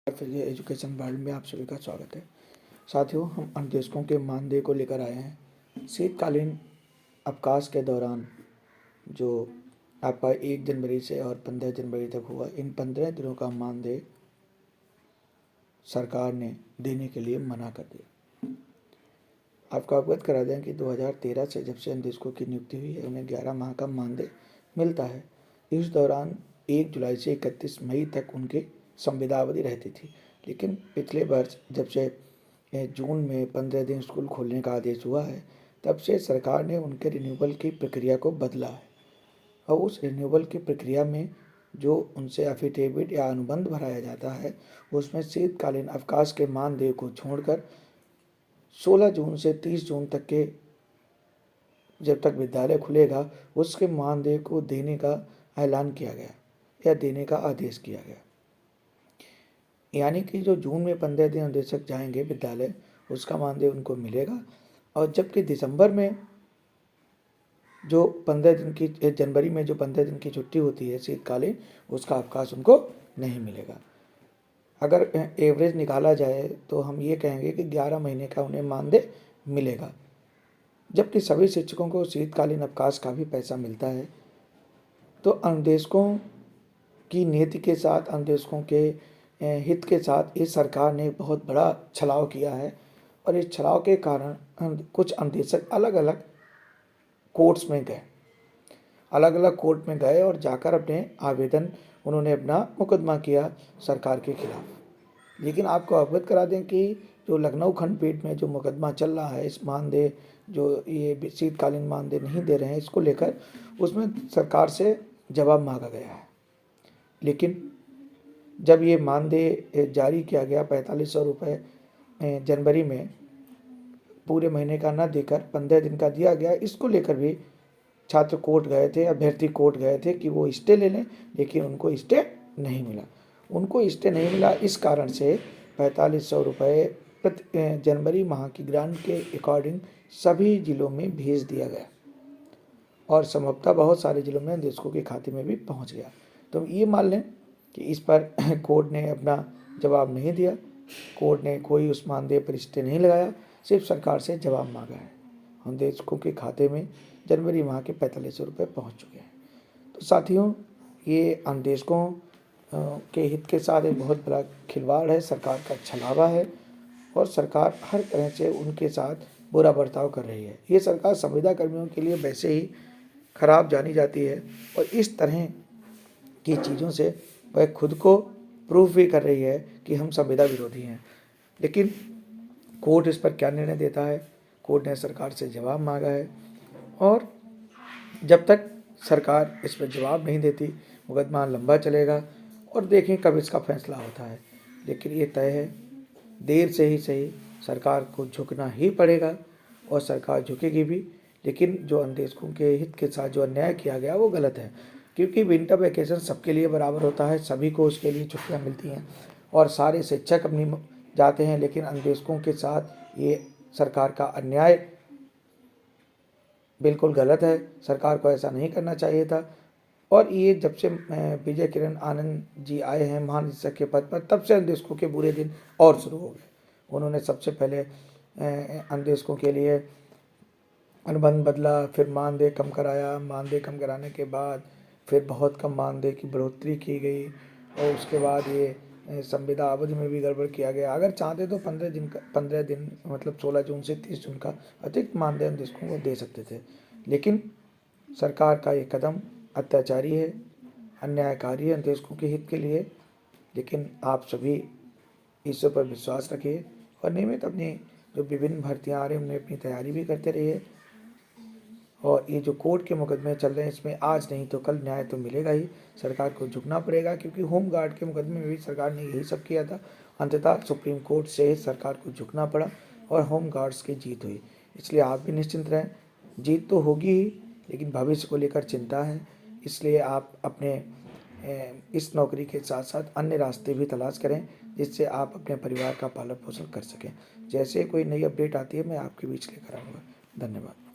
फिर education world में आप सभी का स्वागत है। साथियों, हम अनुदेशकों के मानदेय को लेकर आए हैं। शीतकालीन अवकाश के दौरान जो आपका 1 जनवरी से और 15 जनवरी तक हुआ, इन 15 दिनों का मानदेय सरकार ने देने के लिए मना कर दिया। आपको अवगत करा दें कि 2013 से जब से अनुदेशकों की नियुक्ति हुई है, उन्हें 11 माह का मानदेय मिलता है। इस दौरान 1 जुलाई से 31 मई तक उनकी संविदा अवधि रहती थी, लेकिन पिछले वर्ष जब से जून में 15 दिन स्कूल खोलने का आदेश हुआ है, तब से सरकार ने उनके रिन्यूअल की प्रक्रिया को बदला है। और उस रिन्यूअल की प्रक्रिया में जो उनसे एफिडेविट या अनुबंध भराया जाता है, उसमें शीतकालीन अवकाश के मानदेय को छोड़कर 16 जून से 30 जून तक के जब तक विद्यालय खुलेगा, उसके मानदेय को देने का ऐलान किया गया या देने का आदेश किया गया। यानी कि जो जून में 15 दिन अनुदेशक जाएंगे विद्यालय, उसका मानदेय उनको मिलेगा, और जबकि दिसंबर में जो 15 दिन की जनवरी में जो 15 दिन की छुट्टी होती है शीतकालीन, उसका अवकाश उनको नहीं मिलेगा। अगर एवरेज निकाला जाए तो हम ये कहेंगे कि 11 महीने का उन्हें मानदेय मिलेगा, जबकि सभी शिक्षकों को शीतकालीन अवकाश का भी पैसा मिलता है। तो अनुदेशकों की नीति के साथ, अनुदेशकों के हित के साथ इस सरकार ने बहुत बड़ा छलाव किया है, और इस छलाव के कारण कुछ अनुदेशक अलग अलग कोर्ट्स में गए और जाकर अपने आवेदन, उन्होंने अपना मुकदमा किया सरकार के खिलाफ। लेकिन आपको अवगत करा दें कि जो लखनऊ खंडपीठ में जो मुकदमा चल रहा है, इस मानदेय जो ये शीतकालीन मानदेय नहीं दे रहे हैं, इसको लेकर उसमें सरकार से जवाब मांगा गया है। लेकिन जब ये मानदेय जारी किया गया 4500 रुपये जनवरी में, पूरे महीने का न देकर 15 दिन का दिया गया, इसको लेकर भी छात्र कोर्ट गए थे, अभ्यर्थी कोर्ट गए थे कि वो स्टे ले लें, लेकिन उनको स्टे नहीं मिला। इस कारण से 4500 रुपये प्रति जनवरी माह की ग्रांट के अकॉर्डिंग सभी जिलों में भेज दिया गया, और संभवतः बहुत सारे जिलों में अनुदेशकों के खाते में भी पहुंच गया। तो ये मान लें कि इस पर कोर्ट ने अपना जवाब नहीं दिया, कोर्ट ने कोई उस मानदेय पर स्टे नहीं लगाया, सिर्फ सरकार से जवाब मांगा है। अनुदेशकों के खाते में जनवरी माह के 4500 रुपये पहुँच चुके हैं। तो साथियों, ये अनुदेशकों के हित के साथ एक बहुत बड़ा खिलवाड़ है, सरकार का छलावा है, और सरकार हर तरह से उनके साथ बुरा बर्ताव कर रही है। ये सरकार संविदा कर्मियों के लिए वैसे ही खराब जानी जाती है, और इस तरह की चीज़ों से वह खुद को प्रूफ भी कर रही है कि हम संविदा विरोधी हैं। लेकिन कोर्ट इस पर क्या निर्णय देता है? कोर्ट ने सरकार से जवाब मांगा है, और जब तक सरकार इस पर जवाब नहीं देती, मुकदमा लंबा चलेगा, और देखें कब इसका फैसला होता है। लेकिन ये तय है, देर से ही सही सरकार को झुकना ही पड़ेगा, और सरकार झुकेगी भी। लेकिन जो अनुदेशकों के हित के साथ जो अन्याय किया गया वो गलत है, क्योंकि विंटर वैकेशन सबके लिए बराबर होता है, सभी को उसके लिए छुट्टियां मिलती हैं, और सारे शिक्षक अपनी जाते हैं। लेकिन अनुदेशकों के साथ ये सरकार का अन्याय बिल्कुल गलत है, सरकार को ऐसा नहीं करना चाहिए था। और ये जब से विजय किरण आनंद जी आए हैं महानिदेशक के पद पर, तब से अनुदेशकों के बुरे दिन और शुरू हो गए। उन्होंने सबसे पहले अनुदेशकों के लिए अनुबंध बदला, फिर मानदेय कम कराया, मानदेय कम कराने के बाद फिर बहुत कम मानदेय की बढ़ोतरी की गई, और उसके बाद ये संविदा अवधि में भी गड़बड़ किया गया। अगर चाहते तो 15 दिन मतलब 16 जून से 30 जून का अतिरिक्त मानदेय अनुदेशकों को दे सकते थे, लेकिन सरकार का ये कदम अत्याचारी है, अन्यायकारी है अनुदेशकों के हित के लिए। लेकिन आप सभी ईश्वर पर विश्वास रखिए, और नियमित अपनी जो विभिन्न भर्तियाँ आ रही हैं उनमें अपनी तैयारी भी करते रहिए। और ये जो कोर्ट के मुकदमे चल रहे हैं, इसमें आज नहीं तो कल न्याय तो मिलेगा ही, सरकार को झुकना पड़ेगा, क्योंकि होम गार्ड के मुकदमे में भी सरकार ने यही सब किया था। अंततः सुप्रीम कोर्ट से सरकार को झुकना पड़ा, और होम गार्ड्स की जीत हुई। इसलिए आप भी निश्चिंत रहें, जीत तो होगी ही, लेकिन भविष्य को लेकर चिंता है। इसलिए आप अपने इस नौकरी के साथ साथ अन्य रास्ते भी तलाश करें, जिससे आप अपने परिवार का पालन पोषण कर सकें। जैसे कोई नई अपडेट आती है, मैं आपके बीच लेकर आऊँगा। धन्यवाद।